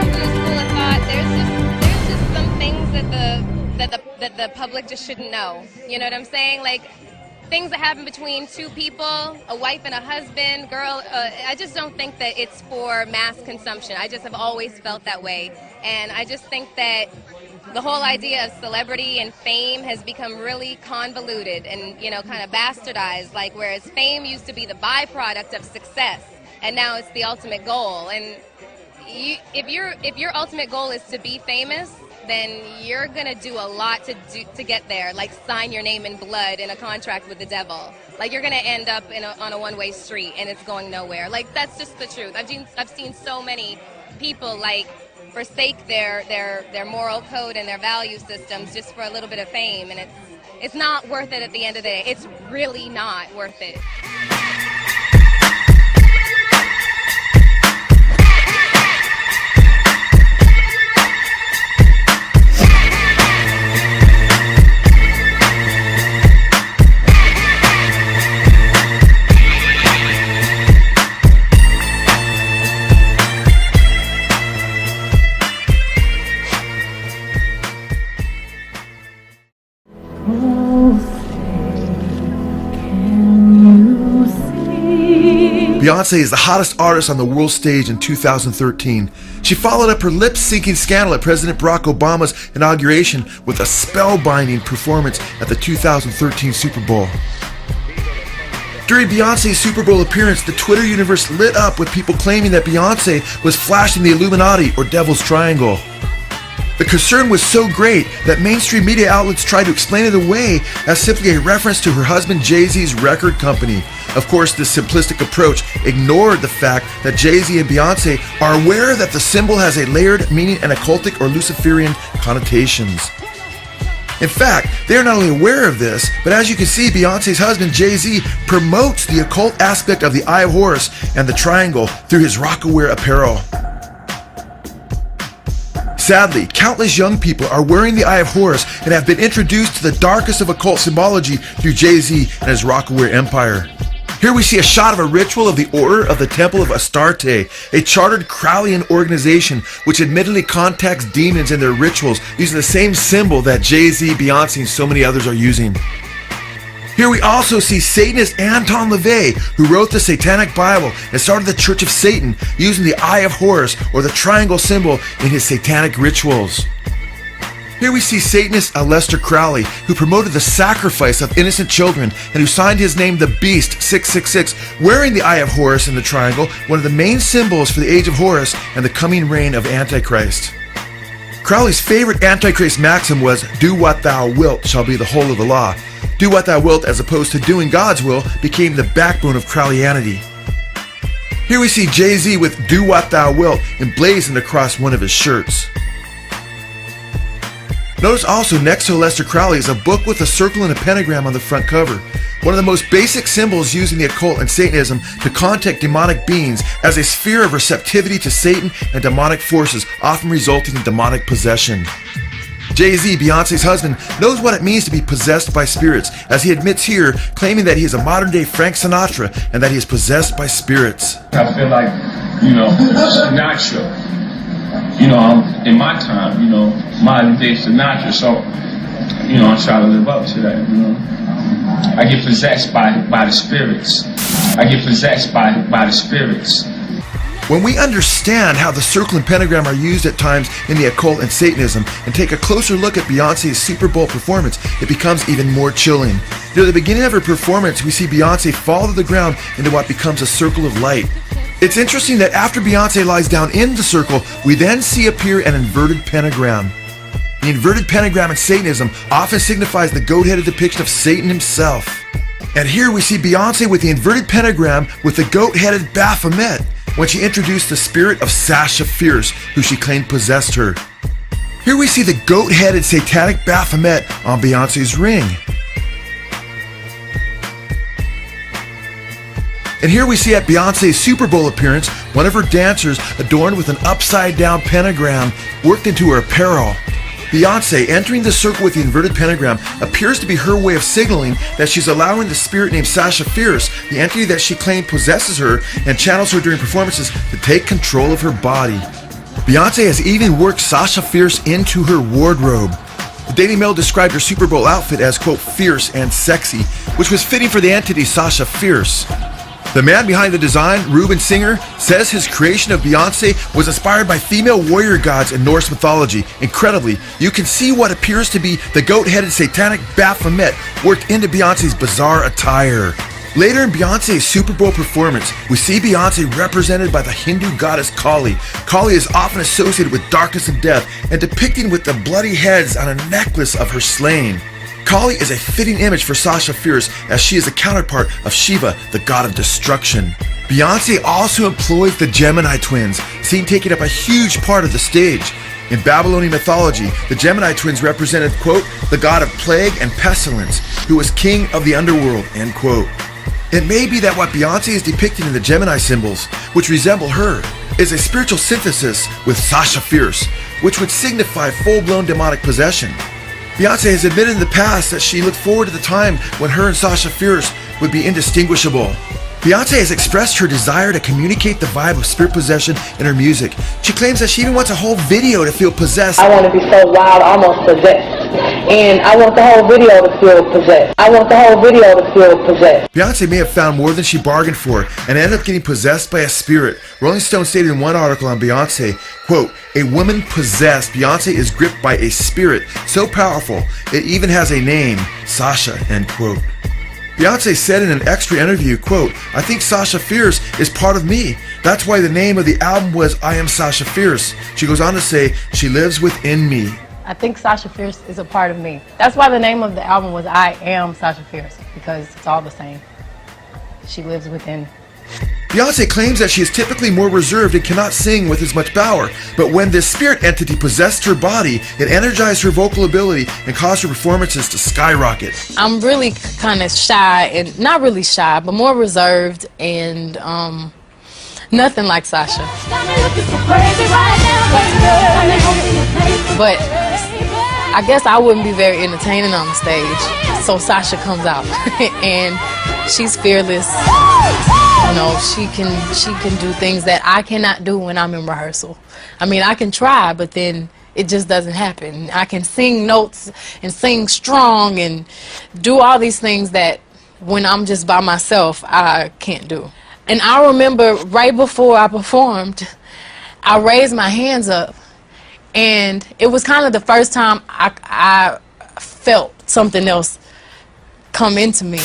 come from the school of thought. There's just some things that the public just shouldn't know. You know what I'm saying? Like things that happen between two people, a wife and a husband, girl. I just don't think that it's for mass consumption. I just have always felt that way, and I just think that the whole idea of celebrity and fame has become really convoluted and, you know, kind of bastardized. Like whereas fame used to be the byproduct of success, and now it's the ultimate goal. And if your ultimate goal is to be famous, then you're gonna do a lot to get there. Like sign your name in blood in a contract with the devil. Like you're gonna end up on a one-way street, and it's going nowhere. Like that's just the truth. I've seen so many people like forsake their moral code and their value systems just for a little bit of fame, and it's not worth it at the end of the day. It's really not worth it. Beyonce is the hottest artist on the world stage in 2013. She followed up her lip-syncing scandal at President Barack Obama's inauguration with a spellbinding performance at the 2013 Super Bowl. During Beyonce's Super Bowl appearance, the Twitter universe lit up with people claiming that Beyonce was flashing the Illuminati or Devil's Triangle. The concern was so great that mainstream media outlets tried to explain it away as simply a reference to her husband Jay-Z's record company. Of course, this simplistic approach ignored the fact that Jay-Z and Beyonce are aware that the symbol has a layered meaning and occultic or Luciferian connotations. In fact, they are not only aware of this, but as you can see, Beyonce's husband Jay-Z promotes the occult aspect of the Eye of Horus and the triangle through his rock-aware apparel. Sadly, countless young people are wearing the Eye of Horus and have been introduced to the darkest of occult symbology through Jay-Z and his rock-aware empire. Here we see a shot of a ritual of the Order of the Temple of Astarte, a chartered Crowleyan organization which admittedly contacts demons in their rituals using the same symbol that Jay-Z, Beyonce, and so many others are using. Here we also see Satanist Anton LaVey, who wrote the Satanic Bible and started the Church of Satan using the Eye of Horus or the triangle symbol in his satanic rituals. Here we see Satanist Aleister Crowley, who promoted the sacrifice of innocent children and who signed his name the Beast 666, wearing the Eye of Horus in the triangle, one of the main symbols for the Age of Horus and the coming reign of Antichrist. Crowley's favorite Antichrist maxim was, "Do what thou wilt shall be the whole of the law." Do what thou wilt as opposed to doing God's will became the backbone of Crowleyanity. Here we see Jay-Z with "Do what thou wilt" emblazoned across one of his shirts. Notice also next to Aleister Crowley is a book with a circle and a pentagram on the front cover. One of the most basic symbols used in the occult and Satanism to contact demonic beings as a sphere of receptivity to Satan and demonic forces, often resulting in demonic possession. Jay-Z, Beyonce's husband, knows what it means to be possessed by spirits, as he admits here, claiming that he is a modern-day Frank Sinatra and that he is possessed by spirits. I feel like, Sinatra, in my time, modern-day Sinatra, so, I try to live up to that, I get possessed by the spirits. I get possessed by the spirits. When we understand how the circle and pentagram are used at times in the occult and Satanism and take a closer look at Beyonce's Super Bowl performance, it becomes even more chilling. Near the beginning of her performance, we see Beyonce fall to the ground into what becomes a circle of light. It's interesting that after Beyonce lies down in the circle, we then see appear an inverted pentagram. The inverted pentagram in Satanism often signifies the goat-headed depiction of Satan himself. And here we see Beyonce with the inverted pentagram with the goat-headed Baphomet, when she introduced the spirit of Sasha Fierce, who she claimed possessed her. Here we see the goat-headed satanic Baphomet on Beyonce's ring. And here we see at Beyonce's Super Bowl appearance, one of her dancers adorned with an upside-down pentagram worked into her apparel. Beyonce, entering the circle with the inverted pentagram, appears to be her way of signaling that she's allowing the spirit named Sasha Fierce, the entity that she claimed possesses her and channels her during performances, to take control of her body. Beyonce has even worked Sasha Fierce into her wardrobe. The Daily Mail described her Super Bowl outfit as, quote, fierce and sexy, which was fitting for the entity Sasha Fierce. The man behind the design, Ruben Singer, says his creation of Beyonce was inspired by female warrior gods in Norse mythology. Incredibly, you can see what appears to be the goat-headed satanic Baphomet worked into Beyonce's bizarre attire. Later in Beyonce's Super Bowl performance, we see Beyonce represented by the Hindu goddess Kali. Kali is often associated with darkness and death and depicted with the bloody heads on a necklace of her slain. Kali is a fitting image for Sasha Fierce, as she is a counterpart of Shiva, the god of destruction. Beyonce also employs the Gemini twins, seen taking up a huge part of the stage. In Babylonian mythology, the Gemini twins represented, quote, the god of plague and pestilence, who was king of the underworld, end quote. It may be that what Beyonce is depicting in the Gemini symbols, which resemble her, is a spiritual synthesis with Sasha Fierce, which would signify full-blown demonic possession. Beyonce has admitted in the past that she looked forward to the time when her and Sasha Fierce would be indistinguishable. Beyonce has expressed her desire to communicate the vibe of spirit possession in her music. She claims that she even wants a whole video to feel possessed. I want to be so wild, almost possessed. And I want the whole video to feel possessed. I want the whole video to feel possessed. Beyonce may have found more than she bargained for and ended up getting possessed by a spirit. Rolling Stone stated in one article on Beyonce, quote, a woman possessed, Beyonce is gripped by a spirit so powerful it even has a name, Sasha, end quote. Beyonce said in an extra interview, quote, I think Sasha Fierce is part of me. That's why the name of the album was I Am Sasha Fierce. She goes on to say, she lives within me. I think Sasha Fierce is a part of me. That's why the name of the album was I Am Sasha Fierce, because it's all the same. She lives within. Beyonce claims that she is typically more reserved and cannot sing with as much power, but when this spirit entity possessed her body, it energized her vocal ability and caused her performances to skyrocket. I'm really kind of shy, and not really shy, but more reserved, and nothing like Sasha. But I guess I wouldn't be very entertaining on the stage, so Sasha comes out, and she's fearless. You know, she can do things that I cannot do when I'm in rehearsal. I mean, I can try, but then it just doesn't happen. I can sing notes and sing strong and do all these things that when I'm just by myself, I can't do. And I remember right before I performed, I raised my hands up, and it was kind of the first time I felt something else come into me.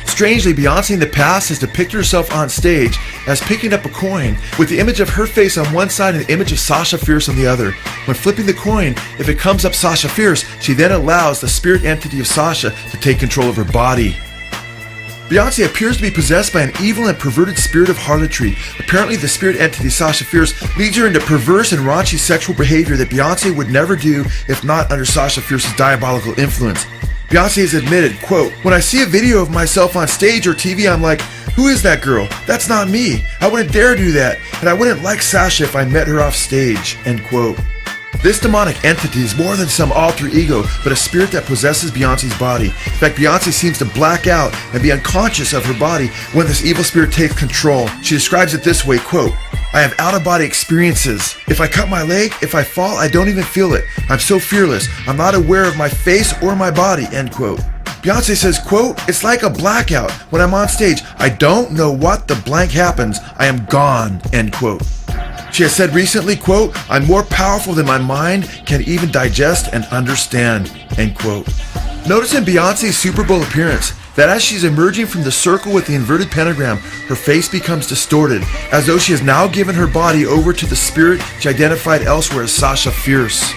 Strangely, Beyonce in the past has depicted herself on stage as picking up a coin with the image of her face on one side and the image of Sasha Fierce on the other. When flipping the coin, if it comes up Sasha Fierce, she then allows the spirit entity of Sasha to take control of her body. Beyonce appears to be possessed by an evil and perverted spirit of harlotry. Apparently, the spirit entity Sasha Fierce leads her into perverse and raunchy sexual behavior that Beyonce would never do if not under Sasha Fierce's diabolical influence. Beyonce has admitted, quote, when I see a video of myself on stage or TV, I'm like, who is that girl? That's not me. I wouldn't dare do that. And I wouldn't like Sasha if I met her off stage, end quote. This demonic entity is more than some alter ego, but a spirit that possesses Beyonce's body. In fact, Beyonce seems to black out and be unconscious of her body when this evil spirit takes control. She describes it this way, quote, I have out-of-body experiences. If I cut my leg, if I fall, I don't even feel it. I'm so fearless. I'm not aware of my face or my body, end quote. Beyonce says, quote, it's like a blackout. When I'm on stage, I don't know what the blank happens. I am gone, end quote. She has said recently, quote, I'm more powerful than my mind can even digest and understand, end quote. Notice in Beyonce's Super Bowl appearance that as she's emerging from the circle with the inverted pentagram, her face becomes distorted, as though she has now given her body over to the spirit she identified elsewhere as Sasha Fierce.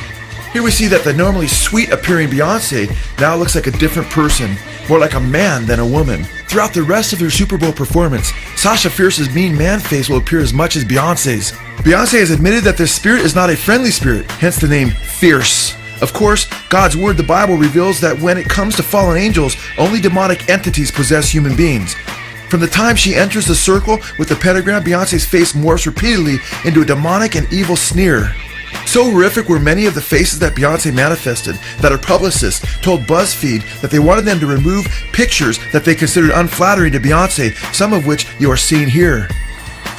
Here we see that the normally sweet-appearing Beyonce now looks like a different person, more like a man than a woman. Throughout the rest of her Super Bowl performance, Sasha Fierce's mean man face will appear as much as Beyonce's. Beyonce has admitted that this spirit is not a friendly spirit, hence the name Fierce. Of course, God's Word, the Bible, reveals that when it comes to fallen angels, only demonic entities possess human beings. From the time she enters the circle with the pentagram, Beyonce's face morphs repeatedly into a demonic and evil sneer. So horrific were many of the faces that Beyonce manifested that her publicist told BuzzFeed that they wanted them to remove pictures that they considered unflattering to Beyonce, some of which you are seeing here.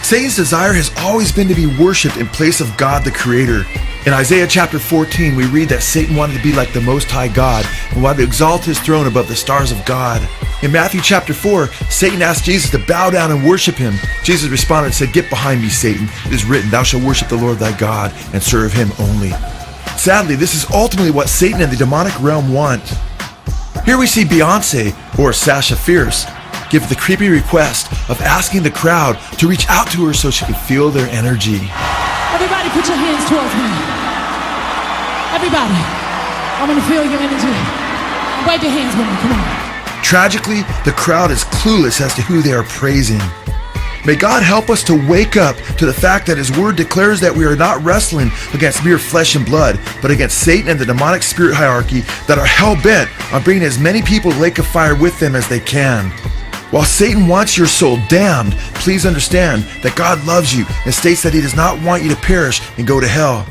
Satan's desire has always been to be worshipped in place of God the Creator. In Isaiah chapter 14, we read that Satan wanted to be like the Most High God and wanted to exalt his throne above the stars of God. In Matthew chapter 4, Satan asked Jesus to bow down and worship him. Jesus responded and said, "Get behind me, Satan. It is written, thou shalt worship the Lord thy God and serve him only." Sadly, this is ultimately what Satan and the demonic realm want. Here we see Beyonce, or Sasha Fierce, give the creepy request of asking the crowd to reach out to her so she can feel their energy. Everybody put your hands towards me. Everybody, I want to feel your energy. Wave your hands with me, come on. Tragically, the crowd is clueless as to who they are praising. May God help us to wake up to the fact that His Word declares that we are not wrestling against mere flesh and blood, but against Satan and the demonic spirit hierarchy that are hell-bent on bringing as many people to the lake of fire with them as they can. While Satan wants your soul damned, please understand that God loves you and states that He does not want you to perish and go to hell.